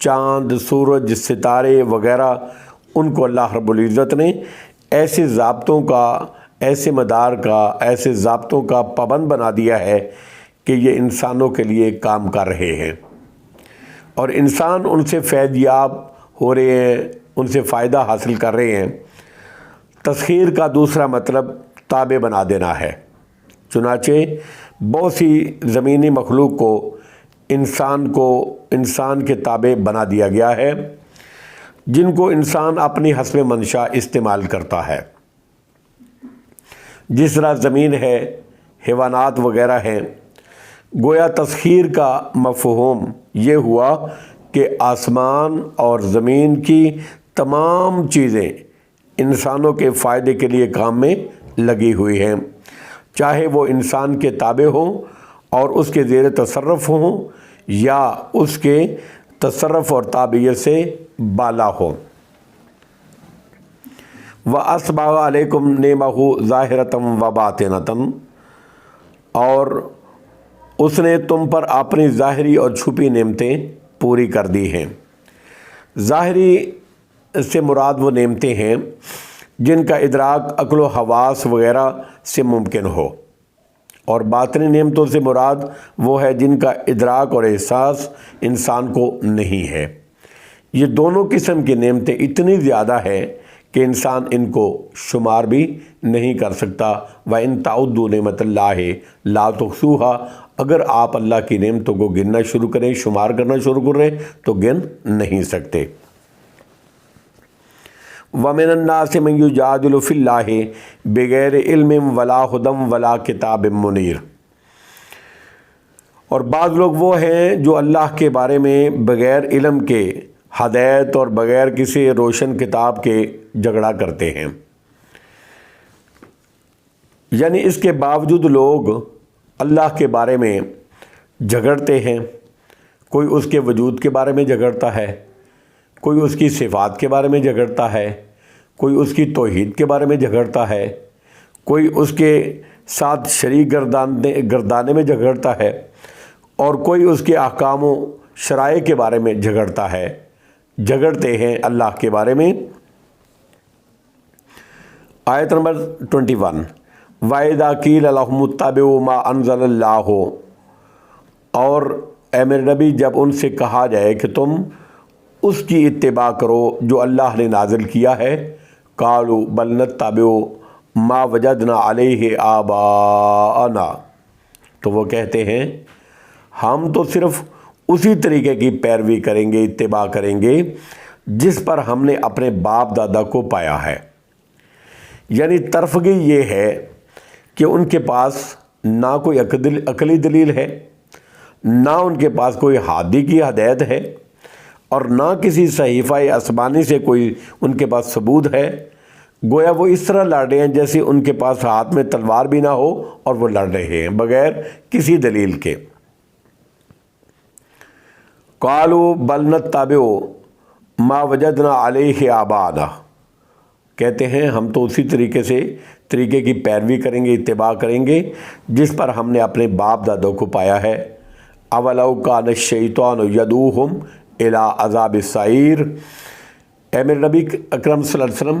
چاند، سورج، ستارے وغیرہ، ان کو اللہ رب العزت نے ایسے ضابطوں کا، ایسے مدار کا، ایسے ضابطوں کا پابند بنا دیا ہے کہ یہ انسانوں کے لیے کام کر رہے ہیں، اور انسان ان سے فیض یاب ہو رہے ہیں، ان سے فائدہ حاصل کر رہے ہیں۔ تسخیر کا دوسرا مطلب تابع بنا دینا ہے۔ چنانچہ بہت سی زمینی مخلوق کو انسان کے تابع بنا دیا گیا ہے، جن کو انسان اپنی حسب منشا استعمال کرتا ہے۔ جس طرح زمین ہے، حیوانات وغیرہ ہیں۔ گویا تسخیر کا مفہوم یہ ہوا کہ آسمان اور زمین کی تمام چیزیں انسانوں کے فائدے کے لیے کام میں لگی ہوئی ہیں، چاہے وہ انسان کے تابع ہوں اور اس کے زیر تصرف ہوں، یا اس کے تصرف اور تابعیت سے بالا ہوں۔ وَأَسْبَغَ عَلَيْكُمْ نِعْمَهُ ظَاهِرَةً وَبَاطِنَةً، اور اس نے تم پر اپنی ظاہری اور چھپی نعمتیں پوری کر دی ہیں۔ ظاہری سے مراد وہ نعمتیں ہیں جن کا ادراک عقل و حواس وغیرہ سے ممکن ہو، اور باطنی نعمتوں سے مراد وہ ہے جن کا ادراک اور احساس انسان کو نہیں ہے۔ یہ دونوں قسم کی نعمتیں اتنی زیادہ ہیں کہ انسان ان کو شمار بھی نہیں کر سکتا۔ وَإِن تَعُدُّوا نِعْمَتَ اللَّهِ لَا تُحْصُوهَا، اگر آپ اللہ کی نعمتوں کو گننا شروع کریں، شمار کرنا شروع کریں تو گن نہیں سکتے۔ وَمِنَ النَّاسِ مَن يُجَادِلُ فِي اللَّهِ بِغَيْرِ عِلْمٍ وَلَا هُدًى وَلَا كِتَابٍ مُنِيرٍ، اور بعض لوگ وہ ہیں جو اللہ کے بارے میں بغیر علم کے، ہدایت اور بغیر کسی روشن کتاب کے جھگڑا کرتے ہیں۔ یعنی اس کے باوجود لوگ اللہ کے بارے میں جھگڑتے ہیں۔ کوئی اس کے وجود کے بارے میں جھگڑتا ہے، کوئی اس کی صفات کے بارے میں جھگڑتا ہے، کوئی اس کی توحید کے بارے میں جھگڑتا ہے، کوئی اس کے ساتھ شریک گردانے میں جھگڑتا ہے، اور کوئی اس کے احکام و شرائع کے بارے میں جھگڑتا ہے۔ جھگڑتے ہیں اللہ کے بارے میں۔ آیت نمبر 21، وَإِذَا قِيلَ لَهُمُ اتَّبِعُوا مَا أَنزَلَ اللَّهُ، اور اے میرے نبی جب ان سے کہا جائے کہ تم اس کی اتباع کرو جو اللہ نے نازل کیا ہے، قَالُوا بَلْ نَتَّبِعُ مَا وَجَدْنَا عَلَيْهِ آبَاءَنَا، تو وہ کہتے ہیں ہم تو صرف اسی طریقے کی پیروی کریں گے، اتباع کریں گے جس پر ہم نے اپنے باپ دادا کو پایا ہے۔ یعنی طرفگی یہ ہے کہ ان کے پاس نہ کوئی عقلی دلیل ہے، نہ ان کے پاس کوئی ہادی کی ہدایت ہے، اور نہ کسی صحیفہ آسمانی سے کوئی ان کے پاس ثبوت ہے۔ گویا وہ اس طرح لڑ رہے ہیں جیسے ان کے پاس ہاتھ میں تلوار بھی نہ ہو اور وہ لڑ رہے ہیں بغیر کسی دلیل کے۔ قالوا بل نتبع ما وجدنا علیہ آباءنا، کہتے ہیں ہم تو اسی طریقے کی پیروی کریں گے، اتباع کریں گے جس پر ہم نے اپنے باپ دادوں کو پایا ہے۔ اولو کان الشیطان یدعوہم الی عذاب السعیر، اے میرے نبی اکرم صلی اللہ علیہ وسلم،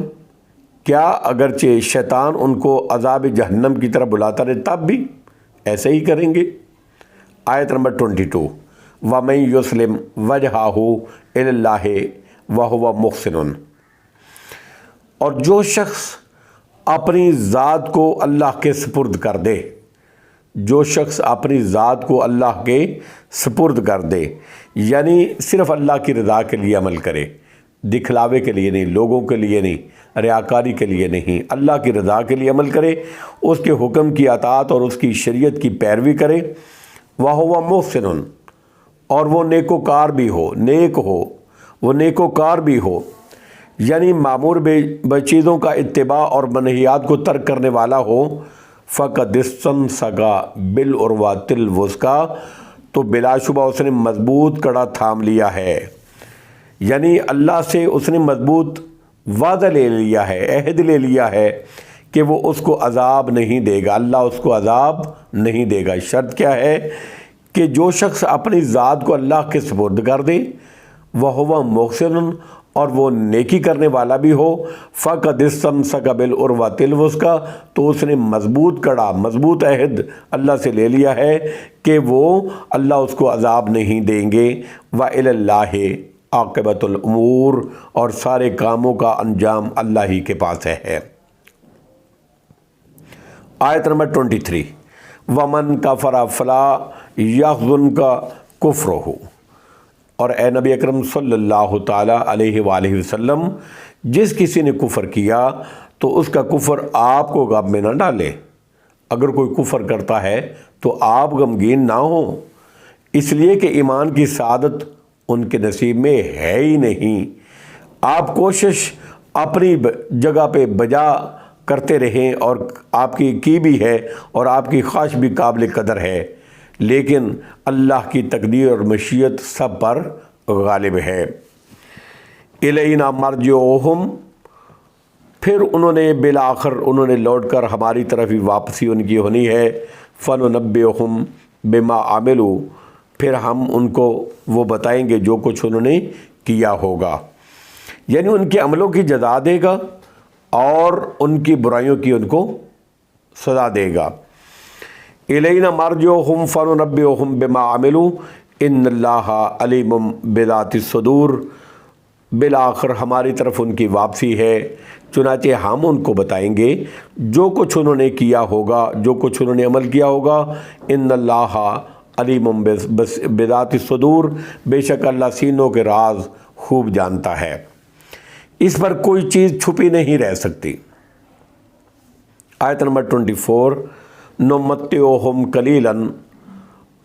کیا اگرچہ شیطان ان کو عذاب جہنم کی طرف بلاتا رہے تب بھی ایسے ہی کریں گے۔ آیت نمبر 22، وَمَن يُسْلِمْ وَجْهَهُ إِلَى اللَّهِ وَهُوَ مُحْسِنٌ، اور جو شخص اپنی ذات کو اللہ کے سپرد کر دے، جو شخص اپنی ذات کو اللہ کے سپرد کر دے، یعنی صرف اللہ کی رضا کے لیے عمل کرے، دکھلاوے کے لیے نہیں، لوگوں کے لیے نہیں، ریاکاری کے لیے نہیں، اللہ کی رضا کے لیے عمل کرے، اس کے حکم کی اطاعت اور اس کی شریعت کی پیروی کرے۔ وَهُوَ مُحْسِنٌ، اور وہ نیکوکار بھی ہو، نیک ہو، وہ نیکوکار بھی ہو، یعنی معمور بے چیزوں کا اتباع اور منہیات کو ترک کرنے والا ہو۔ فَقَدِ اسْتَمْسَكَ بِالْعُرْوَةِ الْوُثْقَىٰ، تو بلا شبہ اس نے مضبوط کڑا تھام لیا ہے، یعنی اللہ سے اس نے مضبوط وعدہ لے لیا ہے، عہد لے لیا ہے کہ وہ اس کو عذاب نہیں دے گا، اللہ اس کو عذاب نہیں دے گا۔ شرط کیا ہے کہ جو شخص اپنی ذات کو اللہ کے سپرد کر دے، وَهُوَ مُحْسِنٌ اور وہ نیکی کرنے والا بھی ہو، فَقَدِ اسْتَمْسَكَ بِالْعُرْوَةِ الْوُثْقَىٰ تو اس نے مضبوط کڑا، مضبوط عہد اللہ سے لے لیا ہے کہ وہ اللہ اس کو عذاب نہیں دیں گے۔ وَإِلَى اللَّهِ عاقبۃ الامور اور سارے کاموں کا انجام اللہ ہی کے پاس ہے۔ آیت نمبر 23، وَمَنْ كَفَرَ فَلَا يَحْزُنْكَ كُفْرُهُ اور اے نبی اکرم صلی اللہ تعالیٰ علیہ وآلہ وسلم، جس کسی نے کفر کیا تو اس کا کفر آپ کو غم میں نہ ڈالے۔ اگر کوئی کفر کرتا ہے تو آپ غمگین نہ ہوں، اس لیے کہ ایمان کی سعادت ان کے نصیب میں ہے ہی نہیں۔ آپ کوشش اپنی جگہ پہ بجا کرتے رہیں اور آپ کی بھی ہے اور آپ کی خواہش بھی قابل قدر ہے، لیکن اللہ کی تقدیر اور مشیت سب پر غالب ہے۔ الینا مرجعہم پھر بالآخر انہوں نے لوٹ کر ہماری طرف ہی واپسی ان کی ہونی ہے۔ فننبئہم بما عملوا پھر ہم ان کو وہ بتائیں گے جو کچھ انہوں نے کیا ہوگا، یعنی ان کے عملوں کی جزا دے گا اور ان کی برائیوں کی ان کو سزا دے گا۔ الینا مرجعہم فننبئہم بما عملوا ان اللہ علیم بذات الصدور بالآخر ہماری طرف ان کی واپسی ہے، چنانچہ ہم ان کو بتائیں گے جو کچھ انہوں نے کیا ہوگا، جو کچھ انہوں نے عمل کیا ہوگا۔ ان اللہ علیم بذات الصدور بے شک اللہ سینوں کے راز خوب جانتا ہے، اس پر کوئی چیز چھپی نہیں رہ سکتی۔ آیت نمبر 24، نمتعہم قلیلا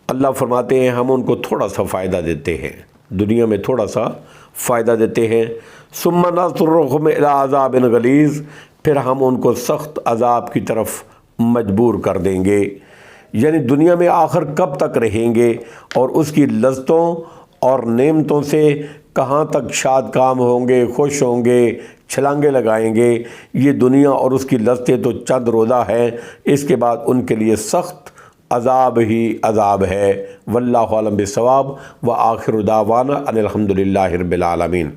اللہ فرماتے ہیں ہم ان کو تھوڑا سا فائدہ دیتے ہیں، دنیا میں تھوڑا سا فائدہ دیتے ہیں۔ ثم نضطرہم الی عذاب غلیظ پھر ہم ان کو سخت عذاب کی طرف مجبور کر دیں گے، یعنی دنیا میں آخر کب تک رہیں گے اور اس کی لذتوں اور نعمتوں سے کہاں تک شاد کام ہوں گے، خوش ہوں گے، چھلانگے لگائیں گے۔ یہ دنیا اور اس کی لذتیں تو چند روزہ ہیں، اس کے بعد ان کے لیے سخت عذاب ہی عذاب ہے۔ واللہ اعلم بالصواب وآخر دعوانا ان الحمد للہ رب العالمین۔